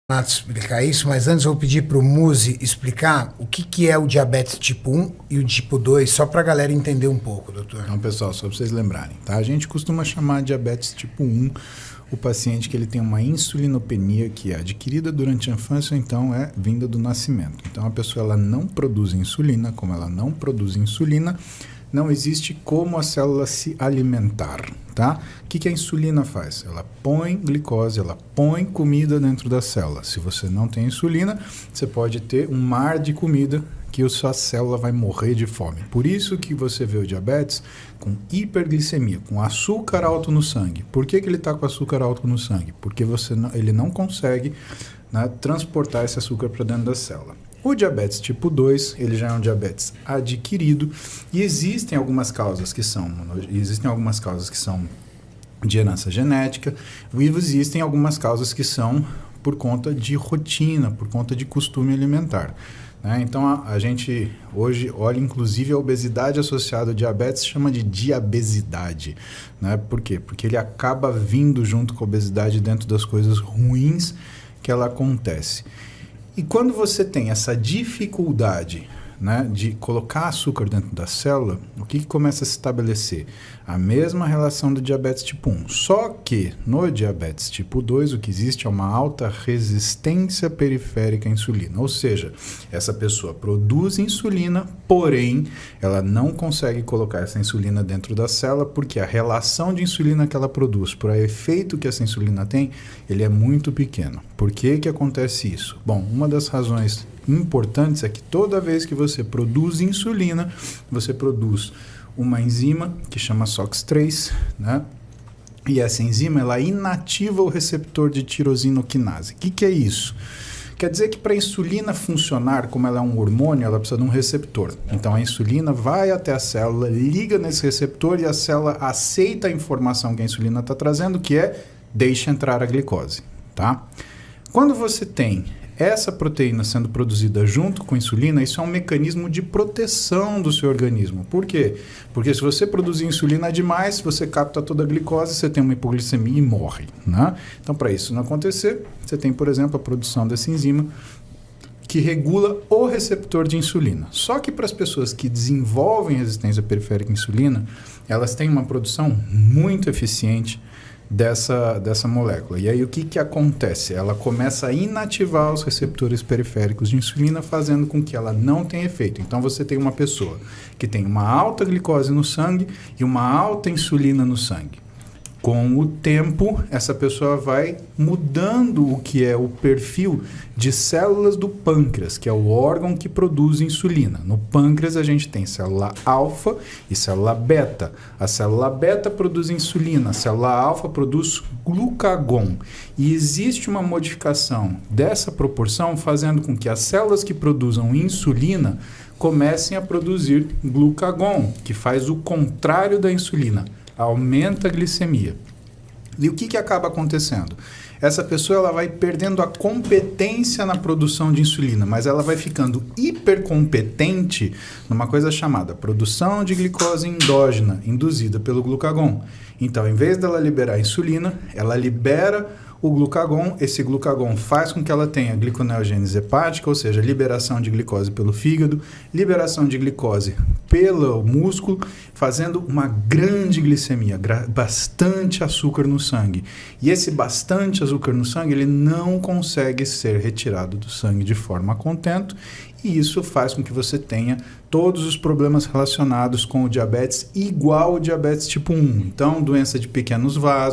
Renato explicar isso, mas antes eu vou pedir para o Muzi explicar o que é o diabetes tipo 1 e o tipo 2, só para a galera entender um pouco, doutor. Então, pessoal, só para vocês lembrarem, tá? A gente costuma chamar de diabetes tipo 1 o paciente que ele tem uma insulinopenia que é adquirida durante a infância ou então é vinda do nascimento. Então, a pessoa ela não produz insulina, como ela não produz insulina, não existe como a célula se alimentar, tá? O que a insulina faz? Ela põe glicose, ela põe comida dentro da célula. Se você não tem insulina, você pode ter um mar de comida que a sua célula vai morrer de fome. Por isso que você vê o diabetes com hiperglicemia, com açúcar alto no sangue. Por que ele está com açúcar alto no sangue? Porque ele não consegue, né, transportar esse açúcar para dentro da célula. O diabetes tipo 2, ele já é um diabetes adquirido e existem algumas causas que são de herança genética e existem algumas causas que são por conta de rotina, por conta de costume alimentar. Né? Então, a gente hoje olha inclusive a obesidade associada ao diabetes, chama de diabesidade. Né? Por quê? Porque ele acaba vindo junto com a obesidade dentro das coisas ruins que ela acontece. E quando você tem essa dificuldade, né, de colocar açúcar dentro da célula, o que começa a se estabelecer? A mesma relação do diabetes tipo 1. Só que no diabetes tipo 2 o que existe é uma alta resistência periférica à insulina. Ou seja, essa pessoa produz insulina, porém ela não consegue colocar essa insulina dentro da célula porque a relação de insulina que ela produz para o efeito que essa insulina tem, ele é muito pequeno. Por que acontece isso? Bom, uma das razões importantes é que toda vez que você produz insulina, você produz uma enzima que chama SOX3, né? E essa enzima ela inativa o receptor de tirosinoquinase. O que é isso? Quer dizer que para a insulina funcionar, como ela é um hormônio, ela precisa de um receptor. Então a insulina vai até a célula, liga nesse receptor e a célula aceita a informação que a insulina está trazendo, que é deixa entrar a glicose, tá? Quando você tem essa proteína sendo produzida junto com a insulina, isso é um mecanismo de proteção do seu organismo. Por quê? Porque se você produzir insulina demais, você capta toda a glicose, você tem uma hipoglicemia e morre. Né? Então, para isso não acontecer, você tem, por exemplo, a produção dessa enzima que regula o receptor de insulina. Só que para as pessoas que desenvolvem resistência periférica à insulina, elas têm uma produção muito eficiente dessa molécula. E aí o que acontece? Ela começa a inativar os receptores periféricos de insulina, fazendo com que ela não tenha efeito. Então você tem uma pessoa que tem uma alta glicose no sangue e uma alta insulina no sangue. Com o tempo, essa pessoa vai mudando o que é o perfil de células do pâncreas, que é o órgão que produz insulina. No pâncreas, a gente tem célula alfa e célula beta. A célula beta produz insulina, a célula alfa produz glucagon. E existe uma modificação dessa proporção, fazendo com que as células que produzam insulina comecem a produzir glucagon, que faz o contrário da insulina. Aumenta a glicemia. E o que acaba acontecendo? Essa pessoa ela vai perdendo a competência na produção de insulina, mas ela vai ficando hipercompetente numa coisa chamada produção de glicose endógena, induzida pelo glucagon. Então, em vez dela liberar a insulina, ela libera o glucagon. Esse glucagon faz com que ela tenha gliconeogênese hepática, ou seja, liberação de glicose pelo fígado, liberação de glicose pelo músculo, fazendo uma grande glicemia, bastante açúcar no sangue. E esse bastante açúcar no sangue, ele não consegue ser retirado do sangue de forma a contento, e isso faz com que você tenha todos os problemas relacionados com o diabetes igual ao diabetes tipo 1. Então, doença de pequenos vasos,